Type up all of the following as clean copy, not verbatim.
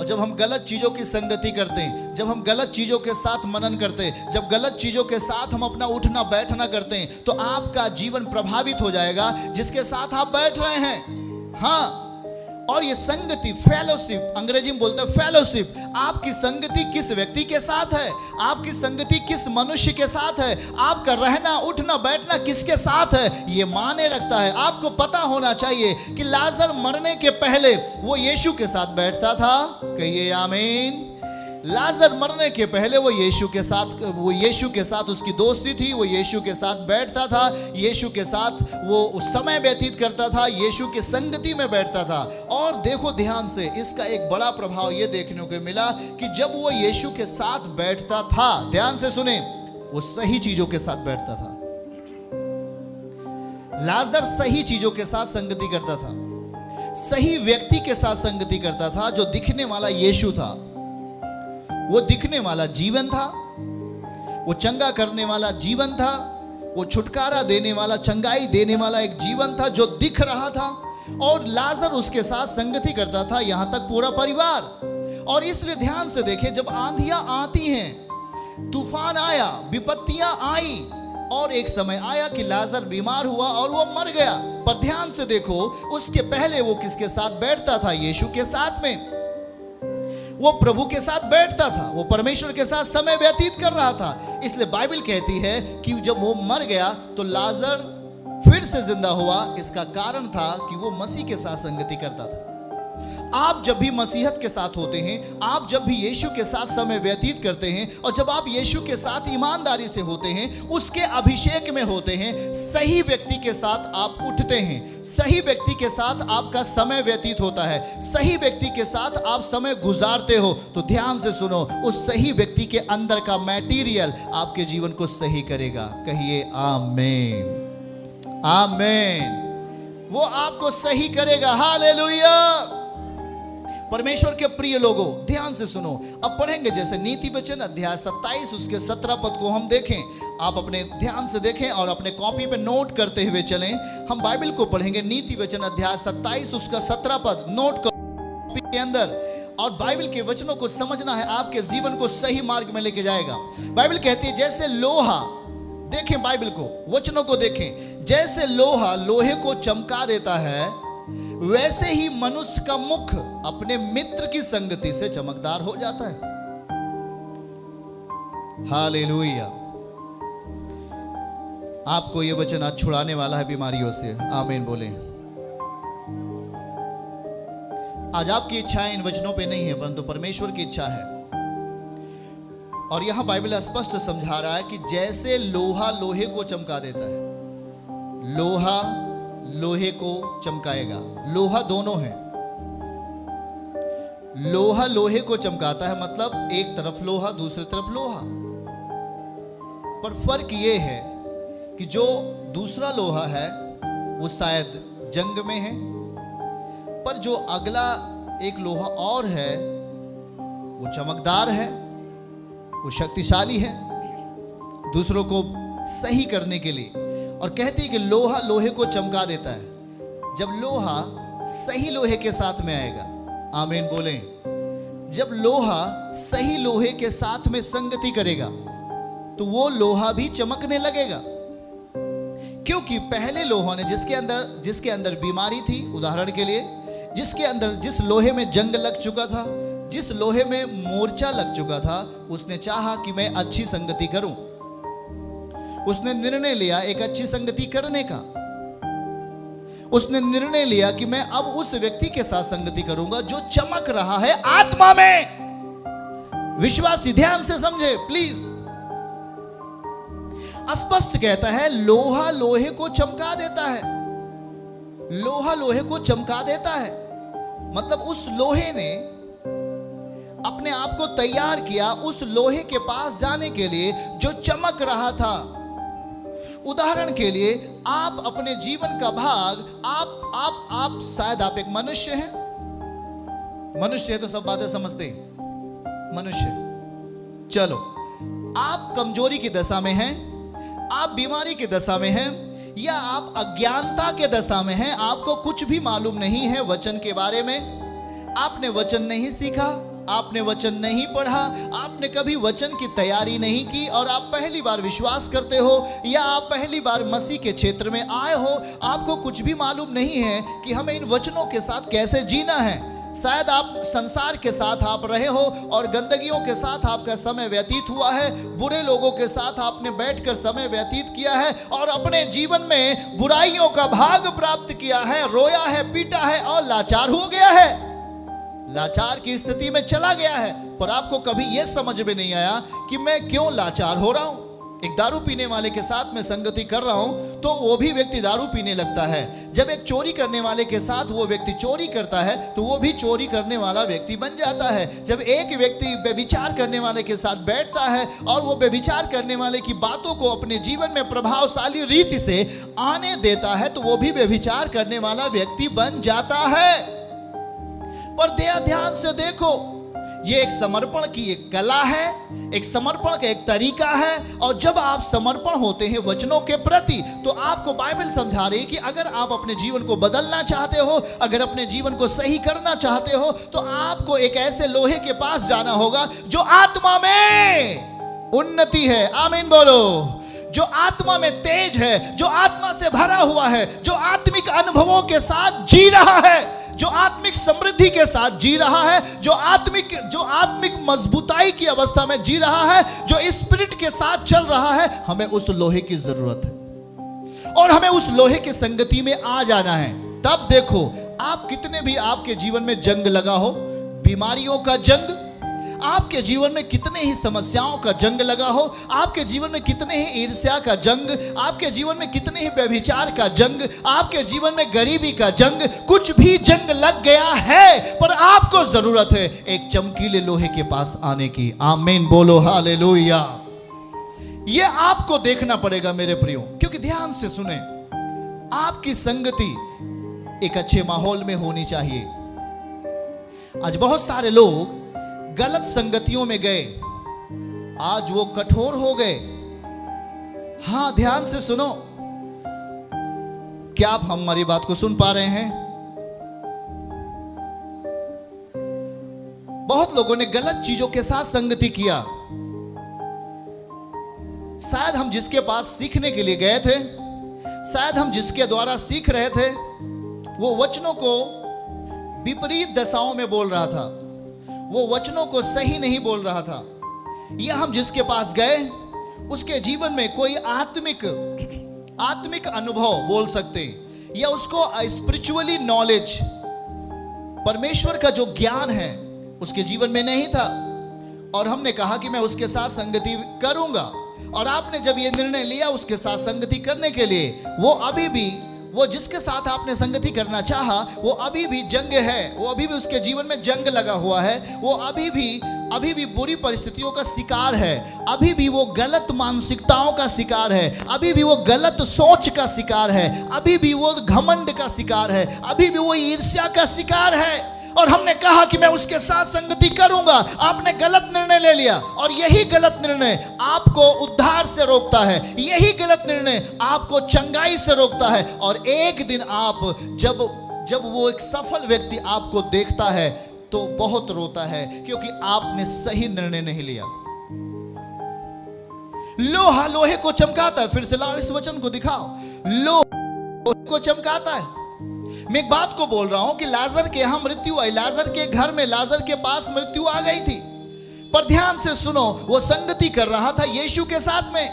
जब हम गलत चीजों की संगति करते हैं, जब हम गलत चीजों के साथ मनन करते हैं, जब गलत चीजों के साथ हम अपना उठना बैठना करते हैं, तो आपका जीवन प्रभावित हो जाएगा जिसके साथ आप बैठ रहे हैं। हाँ, और ये संगति, फेलोशिप, अंग्रेजी में बोलते हैं फेलोशिप, आपकी संगति किस व्यक्ति के साथ है, आपकी संगति किस मनुष्य के साथ है, आपका रहना उठना बैठना किसके साथ है, ये माने रखता है। आपको पता होना चाहिए कि लाजर मरने के पहले वो यीशु के साथ बैठता था। कहिए आमीन। लाजर मरने के पहले वो यीशु के साथ उसकी दोस्ती थी, वो यीशु के साथ बैठता था, यीशु के साथ वो समय व्यतीत करता था, यीशु की संगति में बैठता था। और देखो ध्यान से, इसका एक बड़ा प्रभाव ये देखने को मिला कि जब वो यीशु के साथ बैठता था, ध्यान से सुने, वो सही चीजों के साथ बैठता था। लाजर सही चीजों के साथ संगति करता था, सही व्यक्ति के साथ संगति करता था, जो दिखने वाला यीशु था, वो दिखने वाला जीवन था, वो चंगा करने वाला जीवन था, वो छुटकारा देने वाला, चंगाई देने वाला एक जीवन था जो दिख रहा था। और लाजर उसके साथ संगति करता था, यहां तक पूरा परिवार। और इसलिए ध्यान से देखें, जब आंधियां आती हैं, तूफान आया, विपत्तियां आई, और एक समय आया कि लाजर बीमार हुआ और वो मर गया। पर ध्यान से देखो, उसके पहले वो किसके साथ बैठता था? यीशु के साथ में। वो प्रभु के साथ बैठता था, वो परमेश्वर के साथ समय व्यतीत कर रहा था। इसलिए बाइबल कहती है कि जब वो मर गया तो लाजर फिर से जिंदा हुआ। इसका कारण था कि वो मसीह के साथ संगति करता था। आप जब भी मसीहत के साथ होते हैं, आप जब भी यीशु के साथ समय व्यतीत करते हैं, और जब आप यीशु के साथ ईमानदारी से होते हैं, उसके अभिषेक में होते हैं, सही व्यक्ति के साथ आप उठते हैं, सही व्यक्ति के साथ आपका समय व्यतीत होता है, सही व्यक्ति के साथ आप समय गुजारते हो, तो ध्यान से सुनो, उस सही व्यक्ति के अंदर का मटेरियल आपके जीवन को सही करेगा। कहिए आमीन। आमीन। वो आपको सही करेगा। हालेलुया। परमेश्वर के प्रिय लोगों, ध्यान से सुनो। अब पढ़ेंगे जैसे नीति वचन अध्याय 27 उसके 17 पद को हम देखें। आप अपने ध्यान से देखें और अपने कॉपी पे नोट करते हुए चलें। हम बाइबल को पढ़ेंगे, नीति वचन अध्याय 27 उसका 17 पद नोट कॉपी के अंदर। और बाइबल के वचनों को समझना है, आपके जीवन को सही मार्ग में लेके जाएगा। बाइबल कहती है जैसे लोहा, देखें बाइबल को, वचनों को देखें, जैसे लोहा लोहे को चमका देता है, वैसे ही मनुष्य का मुख अपने मित्र की संगति से चमकदार हो जाता है। हालेलुया। आपको यह वचन आज छुड़ाने वाला है बीमारियों से। आमीन बोले। आज आपकी इच्छाएं इन वचनों पे नहीं है, परंतु परमेश्वर की इच्छा है। और यहां बाइबल स्पष्ट समझा रहा है कि जैसे लोहा लोहे को चमका देता है, लोहा लोहे को चमकाएगा। लोहा दोनों है, लोहा लोहे को चमकाता है, मतलब एक तरफ लोहा दूसरी तरफ लोहा। पर फर्क यह है कि जो दूसरा लोहा है वो शायद जंग में है, पर जो अगला एक लोहा और है वो चमकदार है, वो शक्तिशाली है दूसरों को सही करने के लिए। और कहती है कि लोहा लोहे को चमका देता है। जब लोहा सही लोहे के साथ में आएगा, आमीन बोले, जब लोहा सही लोहे के साथ में संगति करेगा तो वो लोहा भी चमकने लगेगा। क्योंकि पहले लोहा ने जिसके अंदर बीमारी थी, उदाहरण के लिए जिस लोहे में जंग लग चुका था, जिस लोहे में मोर्चा लग चुका था, उसने चाहा कि मैं अच्छी संगति करूं। उसने निर्णय लिया एक अच्छी संगति करने का। उसने निर्णय लिया कि मैं अब उस व्यक्ति के साथ संगति करूंगा जो चमक रहा है आत्मा में। विश्वासी ध्यान से समझे प्लीज। स्पष्ट कहता है लोहा लोहे को चमका देता है। लोहा लोहे को चमका देता है, मतलब उस लोहे ने अपने आप को तैयार किया उस लोहे के पास जाने के लिए जो चमक रहा था। उदाहरण के लिए आप अपने जीवन का भाग, आप शायद आप एक मनुष्य हैं। मनुष्य है तो सब बातें समझते हैं, मनुष्य। चलो, आप कमजोरी की दशा में हैं, आप बीमारी की दशा में हैं, या आप अज्ञानता के दशा में हैं। आपको कुछ भी मालूम नहीं है वचन के बारे में, आपने वचन नहीं सीखा, आपने वचन नहीं पढ़ा, आपने कभी वचन की तैयारी नहीं की और आप पहली बार विश्वास करते हो या आप पहली बार मसीह के क्षेत्र में आए हो, आपको कुछ भी मालूम नहीं है कि हमें इन वचनों के साथ कैसे जीना है। शायद आप संसार के साथ आप रहे हो और गंदगियों के साथ आपका समय व्यतीत हुआ है, बुरे लोगों के साथ आपने बैठकर समय व्यतीत किया है और अपने जीवन में बुराइयों का भाग प्राप्त किया है, रोया है, पीटा है और लाचार हो गया है, लाचार की स्थिति में चला गया है। पर आपको कभी यह समझ में नहीं आया कि मैं क्यों लाचार हो रहा हूं। एक दारू पीने वाले के साथ मैं संगति कर रहा हूं तो वो भी व्यक्ति दारू पीने लगता है। जब एक चोरी करने वाले के साथ वो व्यक्ति चोरी करता है तो वो भी चोरी करने वाला व्यक्ति बन जाता है। जब एक व्यक्ति व्यभिचार करने वाले के साथ बैठता है और वो व्यभिचार करने वाले की बातों को अपने जीवन में प्रभावशाली रीति से आने देता है तो वो भी व्यभिचार करने वाला व्यक्ति बन जाता है। पर ध्यान से देखो, ये एक समर्पण की एक कला है, एक समर्पण का एक तरीका है। और जब आप समर्पण होते हैं वचनों के प्रति तो आपको बाइबल समझा रही है कि अगर आप अपने जीवन को बदलना चाहते हो, अगर अपने जीवन को सही करना चाहते हो तो आपको एक ऐसे लोहे के पास जाना होगा जो आत्मा में उन्नति है। आमीन बोलो। जो आत्मा में तेज है, जो आत्मा से भरा हुआ है, जो आत्मिक अनुभवों के साथ जी रहा है, जो आत्मिक समृद्धि के साथ जी रहा है, जो आत्मिक मजबूताई की अवस्था में जी रहा है, जो स्पिरिट के साथ चल रहा है, हमें उस लोहे की जरूरत है और हमें उस लोहे की संगति में आ जाना है। तब देखो, आप कितने भी आपके जीवन में जंग लगा हो, बीमारियों का जंग, आपके जीवन में कितने ही समस्याओं का जंग लगा हो, आपके जीवन में कितने ही ईर्ष्या का जंग, आपके जीवन में कितने ही व्यभिचार का जंग, आपके जीवन में गरीबी का जंग, कुछ भी जंग लग गया है, पर आपको जरूरत है एक चमकीले लोहे के पास आने की। आमीन बोलो, हालेलुया। ये आपको देखना पड़ेगा मेरे प्रियो, क्योंकि ध्यान से सुने, आपकी संगति एक अच्छे माहौल में होनी चाहिए। आज बहुत सारे लोग गलत संगतियों में गए, आज वो कठोर हो गए। हां, ध्यान से सुनो, क्या आप हमारी बात को सुन पा रहे हैं? बहुत लोगों ने गलत चीजों के साथ संगति किया। शायद हम जिसके पास सीखने के लिए गए थे, शायद हम जिसके द्वारा सीख रहे थे, वो वचनों को विपरीत दशाओं में बोल रहा था, वो वचनों को सही नहीं बोल रहा था। या हम जिसके पास गए उसके जीवन में कोई आत्मिक अनुभव बोल सकते, या उसको स्पिरिचुअली नॉलेज, परमेश्वर का जो ज्ञान है उसके जीवन में नहीं था, और हमने कहा कि मैं उसके साथ संगति करूंगा। और आपने जब ये निर्णय लिया उसके साथ संगति करने के लिए, वो जिसके साथ आपने संगति करना चाहा वो अभी भी जंग है, वो अभी भी उसके जीवन में जंग लगा हुआ है, वो अभी भी बुरी परिस्थितियों का शिकार है, अभी भी वो गलत मानसिकताओं का शिकार है, अभी भी वो गलत सोच का शिकार है, अभी भी वो घमंड का शिकार है, अभी भी वो ईर्ष्या का शिकार है। और हमने कहा कि मैं उसके साथ संगति करूंगा। आपने गलत निर्णय ले लिया, और यही गलत निर्णय आपको उद्धार से रोकता है, यही गलत निर्णय आपको चंगाई से रोकता है। और एक दिन आप जब वो एक सफल व्यक्ति आपको देखता है तो बहुत रोता है, क्योंकि आपने सही निर्णय नहीं लिया। लोहा लोहे को चमकाता है। फिर से लाओ इस वचन को दिखाओ, लोहा को चमकाता है। मैं एक बात को बोल रहा हूं कि लाजर के यहां मृत्यु आई, लाजर के घर में, लाजर के पास मृत्यु आ गई थी। पर ध्यान से सुनो, वो संगति कर रहा था यीशु के साथ में,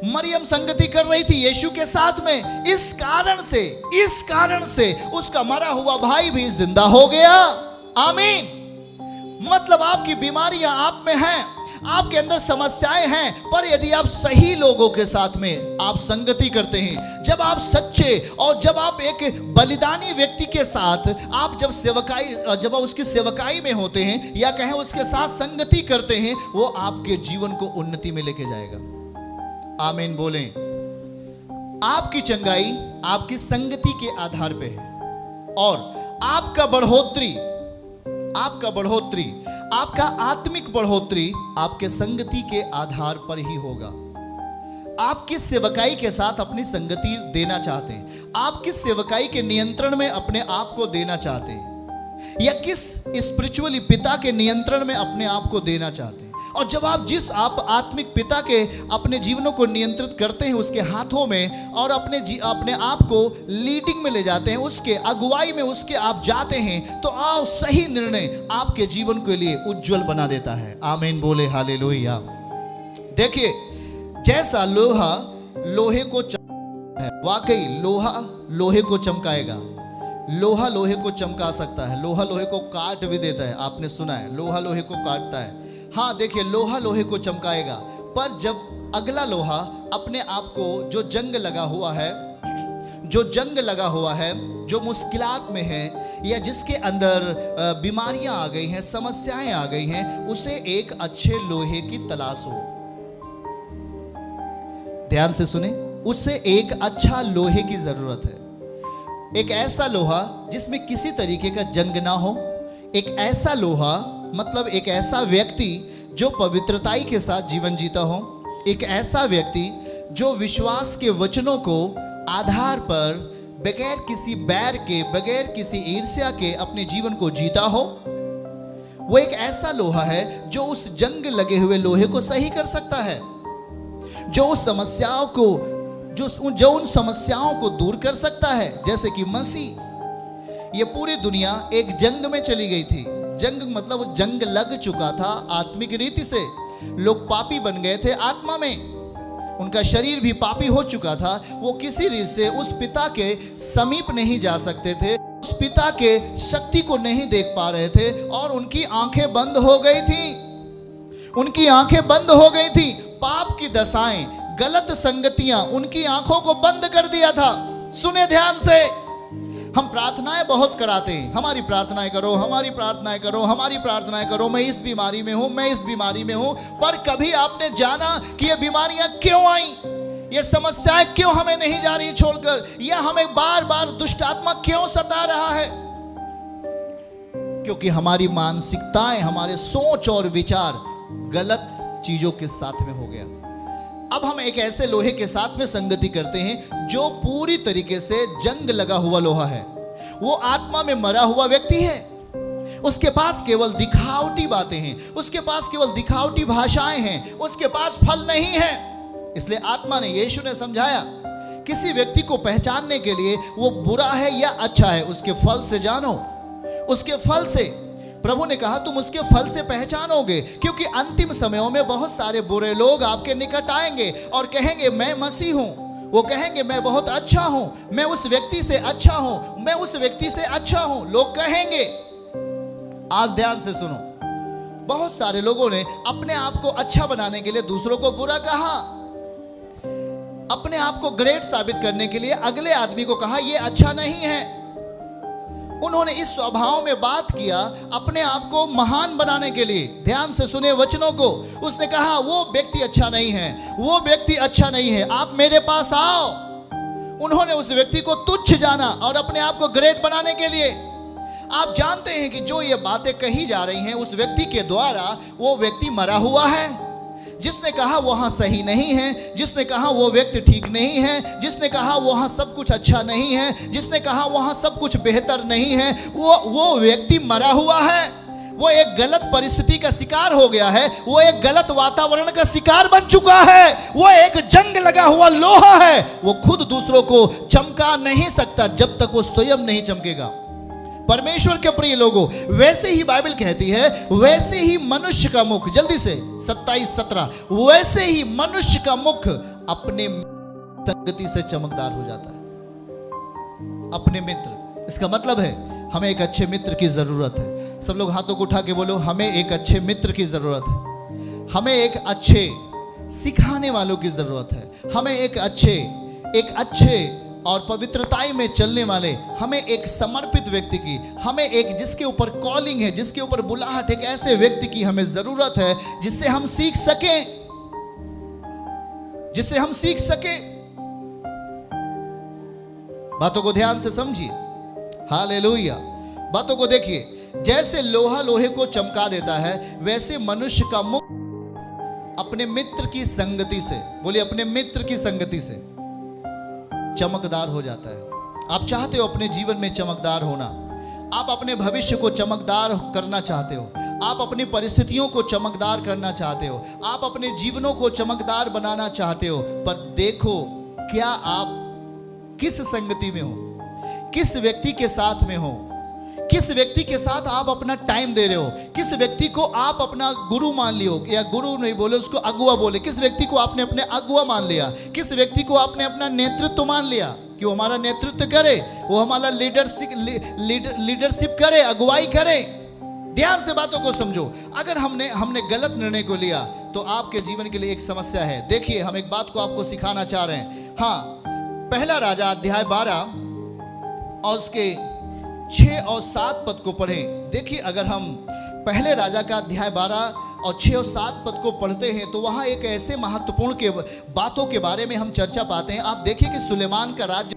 मरियम संगति कर रही थी यीशु के साथ में। इस कारण से उसका मरा हुआ भाई भी जिंदा हो गया। आमीन। मतलब आपकी बीमारियां आप में हैं, आपके अंदर समस्याएं हैं, पर यदि आप सही लोगों के साथ में आप संगति करते हैं, जब आप सच्चे और जब आप एक बलिदानी व्यक्ति के साथ आप जब आप उसकी सेवकाई में होते हैं, या कहें उसके साथ संगति करते हैं, वो आपके जीवन को उन्नति में लेके जाएगा। आमीन बोलें। आपकी चंगाई आपकी संगति के आधार पे है, और आपका बढ़ोतरी, आपका आत्मिक बढ़ोतरी आपके संगति के आधार पर ही होगा। आप किस सेवकाई के साथ अपनी संगति देना चाहते हैं, आप किस सेवकाई के नियंत्रण में अपने आप को देना चाहते हैं। या किस स्पिरिचुअली पिता के नियंत्रण में अपने आप को देना चाहते हैं। और जब आप जिस आत्मिक पिता के अपने जीवनों को नियंत्रित करते हैं, उसके हाथों में, और अपने आप को लीडिंग में ले जाते हैं, उसके अगुवाई में उसके आप जाते हैं, तो आओ सही निर्णय आपके जीवन के लिए उज्जवल बना देता है। आमीन बोले हालेलुया। देखिए, जैसा लोहा लोहे को चमकाता है, वाकई लोहा लोहे को चमकाएगा। लोहा लोहे को चमका सकता है, लोहा लोहे को काट भी देता है। आपने सुना है लोहा लोहे को काटता है। हाँ, देखिए, लोहा लोहे को चमकाएगा, पर जब अगला लोहा अपने आप को, जो जंग लगा हुआ है, जो मुश्किलात में है, या जिसके अंदर बीमारियां आ गई हैं, समस्याएं आ गई हैं, उसे एक अच्छे लोहे की तलाश हो। ध्यान से सुने, उसे एक अच्छा लोहे की जरूरत है। एक ऐसा लोहा जिसमें किसी तरीके का जंग ना हो, एक ऐसा लोहा, मतलब एक ऐसा व्यक्ति जो पवित्रताई के साथ जीवन जीता हो, एक ऐसा व्यक्ति जो विश्वास के वचनों को आधार पर बगैर किसी बैर के, बगैर किसी ईर्ष्या के अपने जीवन को जीता हो। वो एक ऐसा लोहा है जो उस जंग लगे हुए लोहे को सही कर सकता है, जो उस समस्याओं को, जो उन समस्याओं को दूर कर सकता है। जैसे कि मसीह, ये पूरी दुनिया एक जंग में चली गई थी। जंग मतलब जंग लग चुका था आत्मिक रीति से। लोग पापी बन गए थे आत्मा में, उनका शरीर भी पापी हो चुका था। वो किसी रीति से उस पिता के समीप नहीं जा सकते थे, उस पिता के शक्ति को नहीं देख पा रहे थे, और उनकी आंखें बंद हो गई थी, उनकी आंखें बंद हो गई थी। पाप की दशाएं, गलत संगतियां उनकी आंखों को बंद कर दिया था। सुने ध्यान से, हम प्रार्थनाएं बहुत कराते हैं, हमारी प्रार्थनाएं करो, हमारी प्रार्थनाएं करो, हमारी प्रार्थनाएं करो, मैं इस बीमारी में हूं, मैं इस बीमारी में हूं। पर कभी आपने जाना कि ये बीमारियां क्यों आई, ये समस्याएं क्यों हमें नहीं जा रही छोड़कर, या हमें बार बार दुष्ट आत्मा क्यों सता रहा है? क्योंकि हमारी मानसिकताएं, हमारे सोच और विचार गलत चीजों के साथ में हो गया। अब हम एक ऐसे लोहे के साथ में संगति करते हैं जो पूरी तरीके से जंग लगा हुआ लोहा है। वो आत्मा में मरा हुआ व्यक्ति है, उसके पास केवल दिखावटी बातें हैं, उसके पास केवल दिखावटी भाषाएं हैं, उसके पास फल नहीं है। इसलिए आत्मा ने, यीशु ने समझाया, किसी व्यक्ति को पहचानने के लिए वो बुरा है या अच्छा है, उसके फल से जानो। उसके फल से, प्रभु ने कहा तुम उसके फल से पहचानोगे, क्योंकि अंतिम समयों में बहुत सारे बुरे लोग आपके निकट आएंगे और कहेंगे मैं मसीह हूं। वो कहेंगे मैं बहुत अच्छा हूं, मैं उस व्यक्ति से अच्छा हूं, मैं उस व्यक्ति से अच्छा हूं, लोग कहेंगे। आज ध्यान से सुनो, बहुत सारे लोगों ने अपने आप को अच्छा बनाने के लिए दूसरों को बुरा कहा, अपने आप को ग्रेट साबित करने के लिए अगले आदमी को कहा ये अच्छा नहीं है। उन्होंने इस स्वभाव में बात किया अपने आप को महान बनाने के लिए। ध्यान से सुने वचनों को। उसने कहा वो व्यक्ति अच्छा नहीं है, वो व्यक्ति अच्छा नहीं है, आप मेरे पास आओ। उन्होंने उस व्यक्ति को तुच्छ जाना और अपने आप को ग्रेट बनाने के लिए। आप जानते हैं कि जो ये बातें कही जा रही हैं उस व्यक्ति के द्वारा, वो व्यक्ति मरा हुआ है। जिसने कहा वहां सही नहीं है, जिसने कहा वो व्यक्ति ठीक नहीं है, जिसने कहा वहां सब कुछ अच्छा नहीं है, जिसने कहा वहां सब कुछ बेहतर नहीं है, वो व्यक्ति मरा हुआ है। वो एक गलत परिस्थिति का शिकार हो गया है, वो एक गलत वातावरण का शिकार बन चुका है, वो एक जंग लगा हुआ लोहा है। वो खुद दूसरों को चमका नहीं सकता जब तक वो स्वयं नहीं चमकेगा। परमेश्वर के प्रिय लोगों, वैसे ही बाइबल कहती है, वैसे ही मनुष्य का मुख, जल्दी से 27:17, वैसे ही मनुष्य का मुख अपने संगति से चमकदार हो जाता है। अपने मित्र, इसका मतलब है हमें एक अच्छे मित्र की जरूरत है। सब लोग हाथों को उठा के बोलो, हमें एक अच्छे मित्र की जरूरत है, हमें एक अच्छे सिखाने वालों की जरूरत है, हमें एक अच्छे और पवित्रताई में चलने वाले, हमें एक समर्पित व्यक्ति की, हमें एक जिसके ऊपर कॉलिंग है, जिसके ऊपर बुलाहट, एक ऐसे व्यक्ति की हमें जरूरत है जिससे हम सीख सकें, जिससे हम सीख सकें। बातों को ध्यान से समझिए, हालेलुया। बातों को देखिए, जैसे लोहा लोहे को चमका देता है, वैसे मनुष्य का मुख अपने मित्र की संगति से, बोलिए अपने मित्र की संगति से चमकदार हो जाता है। आप चाहते हो अपने जीवन में चमकदार होना, आप अपने भविष्य को चमकदार करना चाहते हो, आप अपनी परिस्थितियों को चमकदार करना चाहते हो, आप अपने जीवनों को चमकदार बनाना चाहते हो, पर देखो क्या आप किस संगति में हो, किस व्यक्ति के साथ में हो, किस व्यक्ति के साथ आप अपना टाइम दे रहे हो, किस व्यक्ति को आप अपना गुरु मान लियो, या गुरु नहीं बोले उसको अगुआ बोले, किस व्यक्ति को आपने अपने अगुआ मान लिया, किस व्यक्ति को आपने अपना नेतृत्व मान लिया कि वो हमारा नेतृत्व करे, वो हमारा लीडरशिप करे, अगुवाई करे। ध्यान से बातों को समझो। अगर हमने गलत निर्णय को लिया तो आपके जीवन के लिए एक समस्या है। देखिए, हम एक बात को आपको सिखाना चाह रहे हैं। हाँ, पहला राजा अध्याय 12 और उसके 6 और 7 पद को पढ़ें। देखिए, अगर हम पहले राजा का अध्याय 12 और 6 और 7 पद को पढ़ते हैं तो वहां एक ऐसे महत्वपूर्ण के बातों के बारे में हम चर्चा पाते हैं। आप देखिए कि सुलेमान का राज्य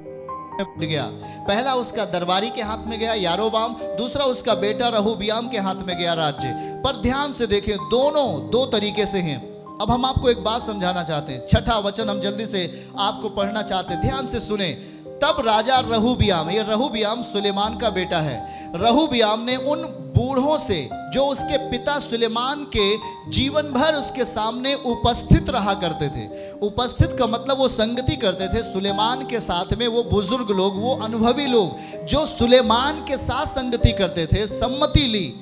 गया। पहला उसका दरबारी के हाथ में गया यारोबाम, दूसरा उसका बेटा रहूबियाम के हाथ में गया राज्य। पर ध्यान से देखें, दोनों दो तरीके से हैं। अब हम आपको एक बात समझाना चाहते हैं। 6ठा वचन हम जल्दी से आपको पढ़ना चाहते हैं, ध्यान से सुने। तब राजा रहूबियाम, ये रहूबियाम सुलेमान का बेटा है, रहूबियाम ने उन बूढ़ों से जो उसके पिता सुलेमान के जीवन भर उसके सामने उपस्थित रहा करते थे, उपस्थित का मतलब वो संगति करते थे सुलेमान के साथ में, वो बुजुर्ग लोग, वो अनुभवी लोग जो सुलेमान के साथ संगति करते थे, सम्मति ली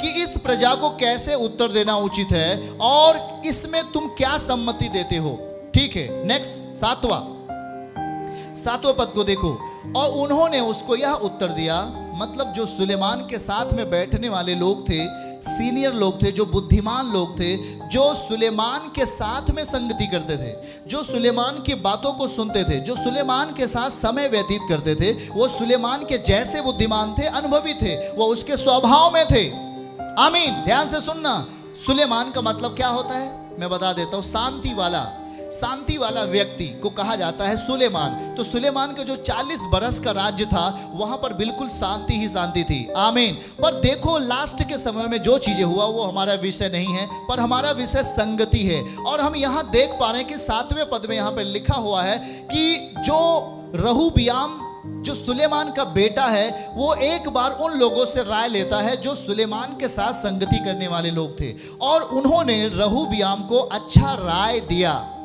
कि इस प्रजा को कैसे उत्तर देना उचित है और इसमें तुम क्या सम्मति देते हो। ठीक है, नेक्स्ट 7वां पद को देखो। और उन्होंने उसको यह उत्तर दिया, मतलब जो सुलेमान के साथ में बैठने वाले लोग थे, सीनियर लोग थे, जो बुद्धिमान लोग थे, जो सुलेमान के साथ में संगति करते थे, जो सुलेमान की बातों को सुनते थे, जो सुलेमान के साथ समय व्यतीत करते थे, वो सुलेमान के जैसे बुद्धिमान थे, अनुभवी थे, वो उसके स्वभाव में थे। आमीन। ध्यान से सुनना। सुलेमान का मतलब क्या होता है मैं बता देता हूं। शांति वाला व्यक्ति को कहा जाता है सुलेमान। तो सुलेमान का जो 40 बरस का राज्य था वहां पर बिल्कुल शांति ही शांति थी। आमीन। पर देखो, लास्ट के समय में जो चीजें हुआ वो हमारा विषय नहीं है, पर हमारा विषय संगति है। और हम यहां देख पा रहे हैं कि 7वें पद में यहां पर लिखा हुआ है कि जो रहूबियाम, जो सुलेमान का बेटा है, वो एक बार उन लोगों से राय लेता है जो सुलेमान के साथ संगति करने वाले लोग थे, और उन्होंने रहूबियाम को अच्छा राय दिया।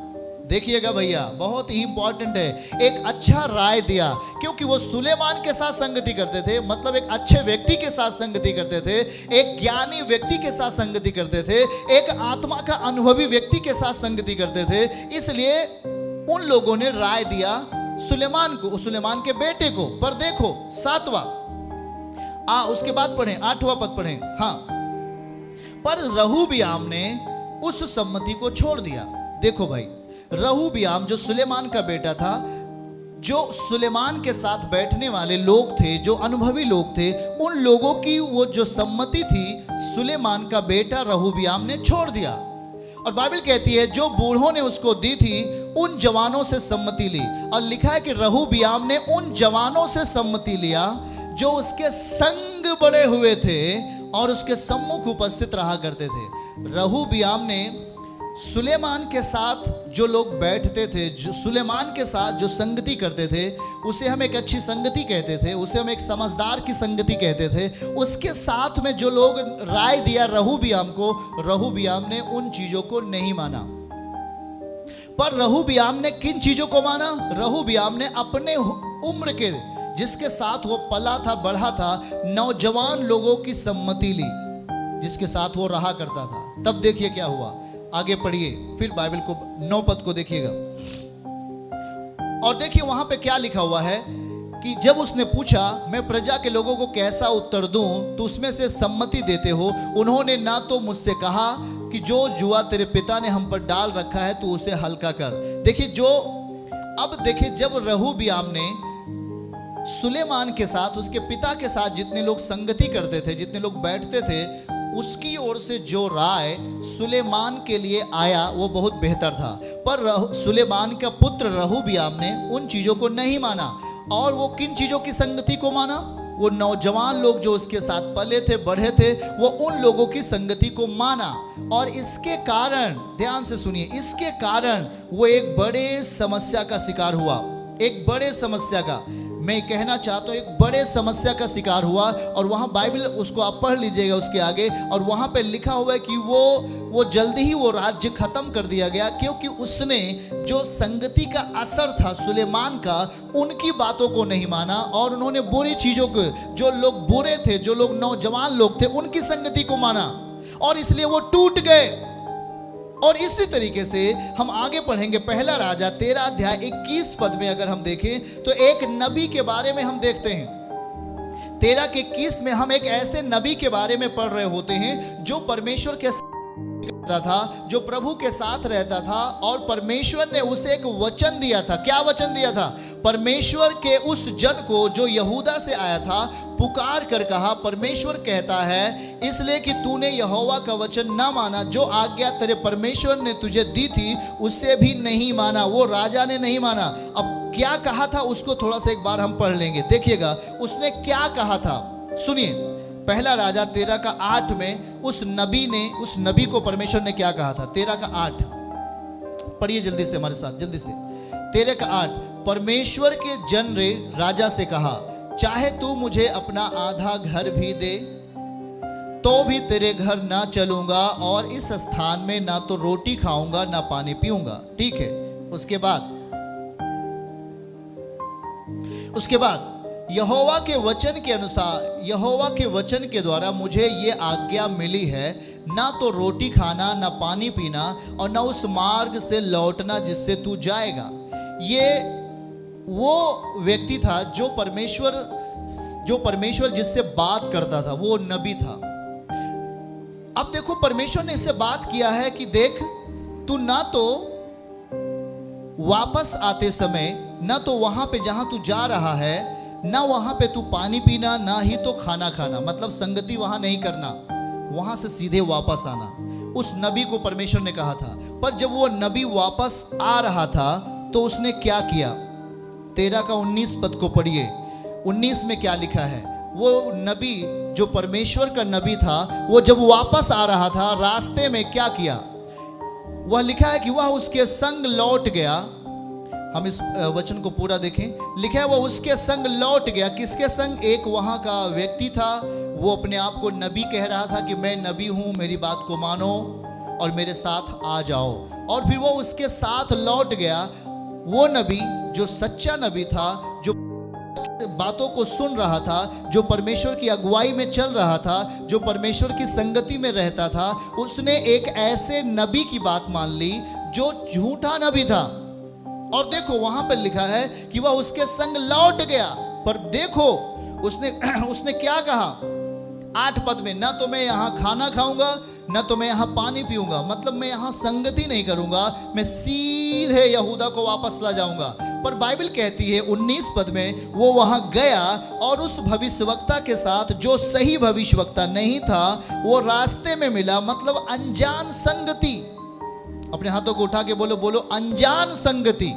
देखिएगा भैया, बहुत ही इंपॉर्टेंट है, एक अच्छा राय दिया, क्योंकि वो सुलेमान के साथ संगति करते थे, मतलब एक अच्छे व्यक्ति के साथ संगति करते थे, एक ज्ञानी व्यक्ति के साथ संगति करते थे, एक आत्मा का अनुभवी व्यक्ति के साथ संगति करते थे। इसलिए उन लोगों ने राय दिया सुलेमान को, सुलेमान के बेटे को। पर देखो 7वां, उसके बाद पढ़ें 8वां पद पढ़ें। हाँ, पर रहूबियाम ने उस सम्मति को छोड़ दिया। देखो भाई, रहूबियाम जो सुलेमान का बेटा था, जो सुलेमान के साथ बैठने वाले लोग थे, जो अनुभवी लोग थे, उन लोगों की वो जो सम्मति थी सुलेमान का बेटा रहूबियाम ने छोड़ दिया। और बाइबल कहती है जो बूढ़ों ने उसको दी थी उन जवानों से सम्मति ली। और लिखा है कि रहूबियाम ने उन जवानों से सम्मति लिया जो उसके संग बड़े हुए थे और उसके सम्मुख उपस्थित रहा करते थे। रहूबियाम ने सुलेमान के साथ जो लोग बैठते थे, जो सुलेमान के साथ जो संगति करते थे, उसे हम एक अच्छी संगति कहते थे, उसे हम एक समझदार की संगति कहते थे। उसके साथ में जो लोग राय दिया रहूबियाम को, रहूबियाम ने उन चीजों को नहीं माना। पर रहूबियाम ने किन चीजों को माना? रहूबियाम ने अपने उम्र के, जिसके साथ वो पला था, बढ़ा था, नौजवान लोगों की सम्मति ली, जिसके साथ वो रहा करता था। तब देखिए क्या हुआ, आगे पढ़िए, फिर बाइबल को 9 पद को देखिएगा। और देखिए वहां पे क्या लिखा हुआ है कि जब उसने पूछा मैं प्रजा के लोगों को कैसा उत्तर दूं, तो उसमें से सम्मति देते हो। उन्होंने ना तो मुझसे कहा कि जो जुआ तेरे पिता ने हम पर डाल रखा है तो उसे हल्का कर। देखिए अब देखिए, जब रहूबियाम ने सुलेमान के साथ, उसके पिता के साथ जितने लोग संगति करते थे, जितने लोग बैठते थे, उसकी ओर से जो राय सुलेमान के लिए आया वो बहुत बेहतर था। पर सुलेमान का पुत्र रहूबियाम ने उन चीजों को नहीं माना। और वो किन चीजों की संगति को माना? वो नौजवान लोग जो उसके साथ पले थे, बढ़े थे, वो उन लोगों की संगति को माना। और इसके कारण, ध्यान से सुनिए, इसके कारण वो एक बड़े समस्या का शिकार हुआ, एक बड़े समस्या का। मैं कहना चाहता हूँ एक बड़े समस्या का शिकार हुआ, और वहाँ बाइबल उसको आप पढ़ लीजिएगा उसके आगे, और वहाँ पे लिखा हुआ है कि वो जल्दी ही वो राज्य खत्म कर दिया गया, क्योंकि उसने जो संगति का असर था सुलेमान का, उनकी बातों को नहीं माना, और उन्होंने बुरी चीजों को, जो लोग बुरे थे, जो लोग नौजवान लोग थे, उनकी संगति को माना, और इसलिए वो टूट गए। और इसी तरीके से हम आगे पढ़ेंगे, पहला राजा 13 अध्याय 21 पद में अगर हम देखें तो एक नबी के बारे में हम देखते हैं। 13 के 21 में हम एक ऐसे नबी के बारे में पढ़ रहे होते हैं जो परमेश्वर के रहता था, जो प्रभु के साथ रहता था, और परमेश्वर ने उसे एक वचन दिया था। क्या वचन दिया था? परमेश्वर के उस जन को जो यहूदा से आया था पुकार कर कहा, परमेश्वर कहता है इसलिए कि तूने यहोवा का वचन न माना, जो आज्ञा तेरे परमेश्वर ने तुझे दी थी उसे भी नहीं माना। वो राजा ने नहीं माना। अब क्या कहा था उसको थोड़ा सा एक बार हम पढ़ लेंगे, देखिएगा उसने क्या कहा था। सुनिए, पहला राजा 13 का 8 में उस नबी को परमेश्वर ने क्या कहा था। 13 का 8 पढ़िए जल्दी से हमारे साथ, जल्दी से। 13 का 8, परमेश्वर के जन ने राजा से कहा, चाहे तू मुझे अपना आधा घर भी दे तो भी तेरे घर ना चलूंगा, और इस स्थान में ना तो रोटी खाऊंगा ना पानी पीऊंगा। ठीक है। उसके बाद यहोवा के वचन के अनुसार, यहोवा के वचन के द्वारा मुझे ये आज्ञा मिली है, ना तो रोटी खाना ना पानी पीना, और ना उस मार्ग से लौटना जिससे तू जाएगा। ये वो व्यक्ति था जो परमेश्वर जिससे बात करता था, वो नबी था। अब देखो परमेश्वर ने इससे बात किया है कि देख, तू ना तो वापस आते समय, ना तो वहां पे जहां तू जा रहा है, ना वहां पे तू पानी पीना, ना ही तो खाना खाना, मतलब संगति वहां नहीं करना, वहां से सीधे वापस आना। उस नबी को परमेश्वर ने कहा था। पर जब वो नबी वापस आ रहा था तो उसने क्या किया? 13 का 19 पद को पढ़िए। 19 में क्या लिखा है? वो नबी जो परमेश्वर का नबी था, वो जब वापस आ रहा था रास्ते में क्या किया? वह लिखा है कि वह उसके संग लौट गया। हम इस वचन को पूरा देखें। लिखा है वह उसके संग लौट गया। किसके संग? एक वहां का व्यक्ति था, वो अपने आप को नबी कह रहा था कि मैं नबी हूं, मेरी बात को मानो और मेरे साथ आ जाओ। और फिर वो उसके साथ लौट गया। वो नबी जो सच्चा नबी था, जो बातों को सुन रहा था, जो परमेश्वर की अगुवाई में चल रहा था, जो परमेश्वर की संगति में रहता था, उसने एक ऐसे नबी की बात मान ली जो झूठा नबी था। और देखो वहां पर लिखा है कि वह उसके संग लौट गया। पर देखो उसने क्या कहा 8 पद में, ना तो मैं यहां खाना खाऊंगा, ना तो मैं यहां पानी पीऊंगा, मतलब मैं यहां संगति नहीं करूंगा, मैं सीधे यहूदा को वापस ला जाऊंगा। पर बाइबल कहती है 19 पद में वो वहां गया और उस भविष्यवक्ता के साथ, जो सही भविष्यवक्ता नहीं था, वो रास्ते में मिला, मतलब अनजान संगति। अपने हाथों को उठा के बोलो, बोलो अनजान संगति।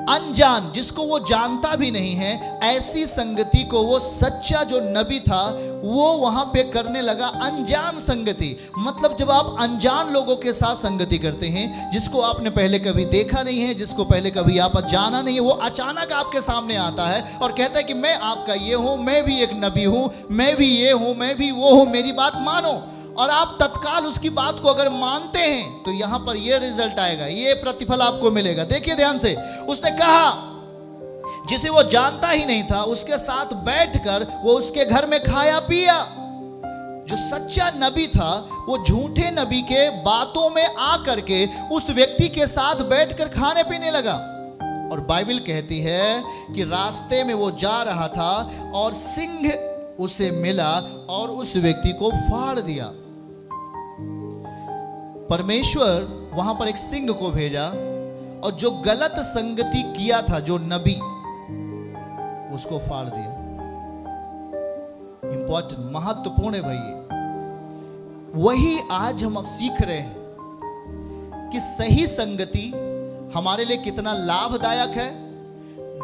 अनजान, जिसको वो जानता भी नहीं है, ऐसी संगति को वो सच्चा जो नबी था वो वहां पे करने लगा। अनजान संगति मतलब जब आप अनजान लोगों के साथ संगति करते हैं, जिसको आपने पहले कभी देखा नहीं है, जिसको पहले कभी आप जाना नहीं है, वो अचानक आपके सामने आता है और कहता है कि मैं आपका ये हूं, मैं भी एक नबी हूं, मैं भी ये हूं, मैं भी वो हूं, मेरी बात मानो। और आप तत्काल उसकी बात को अगर मानते हैं तो यहां पर यह रिजल्ट आएगा, यह प्रतिफल आपको मिलेगा। देखिए ध्यान से, उसने कहा जिसे वो जानता ही नहीं था, उसके साथ बैठकर वो उसके घर में खाया पिया। जो सच्चा नबी था वो झूठे नबी के बातों में आकर के उस व्यक्ति के साथ बैठकर खाने पीने लगा। और बाइबल कहती है कि रास्ते में वो जा रहा था और सिंह उसे मिला और उस व्यक्ति को फाड़ दिया। परमेश्वर वहां पर एक सिंह को भेजा और जो गलत संगति किया था जो नबी, उसको फाड़ दिया। इंपॉर्टेंट, महत्वपूर्ण है भाई। वही आज हम अब सीख रहे हैं कि सही संगति हमारे लिए कितना लाभदायक है,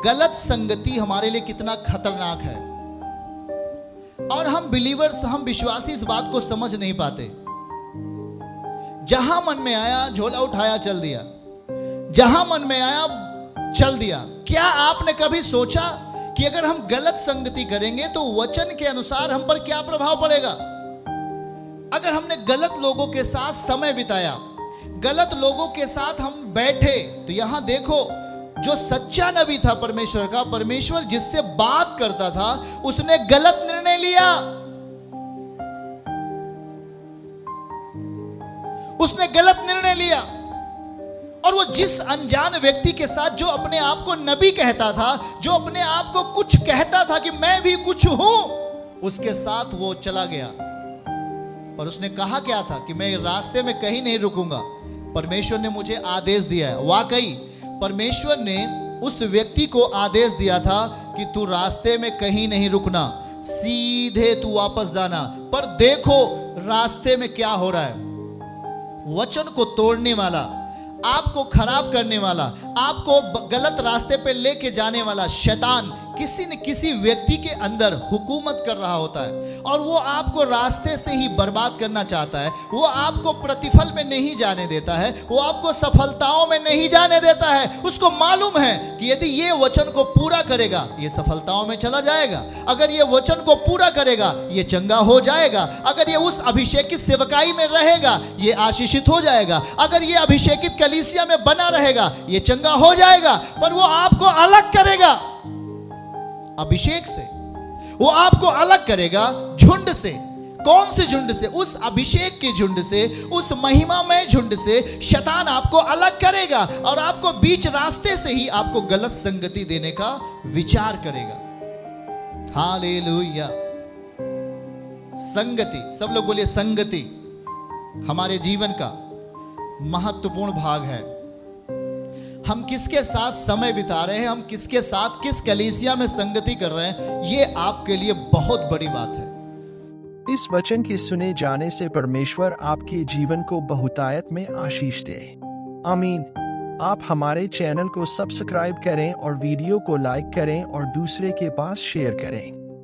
गलत संगति हमारे लिए कितना खतरनाक है। और हम बिलीवर्स, हम विश्वासी इस बात को समझ नहीं पाते। जहां मन में आया झोला उठाया चल दिया, जहां मन में आया चल दिया। क्या आपने कभी सोचा कि अगर हम गलत संगति करेंगे तो वचन के अनुसार हम पर क्या प्रभाव पड़ेगा। अगर हमने गलत लोगों के साथ समय बिताया, गलत लोगों के साथ हम बैठे, तो यहां देखो जो सच्चा नबी था परमेश्वर का, परमेश्वर जिससे बात करता था, उसने गलत निर्णय लिया। उसने गलत निर्णय लिया। और वो जिस अनजान व्यक्ति के साथ जो अपने आप को नबी कहता था, जो अपने आप को कुछ कहता था कि मैं भी कुछ हूं, उसके साथ वो चला गया। पर उसने कहा क्या था कि मैं रास्ते में कहीं नहीं रुकूंगा, परमेश्वर ने मुझे आदेश दिया है। वाकई परमेश्वर ने उस व्यक्ति को आदेश दिया था कि तू रास्ते में कहीं नहीं रुकना, सीधे तू वापस जाना। पर देखो रास्ते में क्या हो रहा है। वचन को तोड़ने वाला, आपको खराब करने वाला, आपको गलत रास्ते पे लेके जाने वाला शैतान किसी न किसी व्यक्ति के अंदर हुकूमत कर रहा होता है, और वो आपको रास्ते से ही बर्बाद करना चाहता है। वो आपको प्रतिफल में नहीं जाने देता है, वो आपको सफलताओं में नहीं जाने देता है। उसको मालूम है कि यदि ये वचन को पूरा करेगा ये सफलताओं में चला जाएगा, अगर ये वचन को पूरा करेगा ये चंगा हो जाएगा, अगर ये उस अभिषेकित सेवकाई में रहेगा ये आशीषित हो जाएगा, अगर ये अभिषेकित कलीसिया में बना रहेगा ये चंगा हो जाएगा। पर वो आपको अलग करेगा अभिषेक से, वो आपको अलग करेगा झुंड से। कौन से झुंड से? उस अभिषेक के झुंड से, उस महिमामय झुंड से शैतान आपको अलग करेगा, और आपको बीच रास्ते से ही आपको गलत संगति देने का विचार करेगा। हालेलुया। संगति, सब लोग बोलिए संगति हमारे जीवन का महत्वपूर्ण भाग है। हम किसके साथ समय बिता रहे हैं, हम किसके साथ किस कलीसिया में संगति कर रहे हैं, ये आपके लिए बहुत बड़ी बात है। इस वचन के सुने जाने से परमेश्वर आपके जीवन को बहुतायत में आशीष दे। आमीन। आप हमारे चैनल को सब्सक्राइब करें और वीडियो को लाइक करें और दूसरे के पास शेयर करें।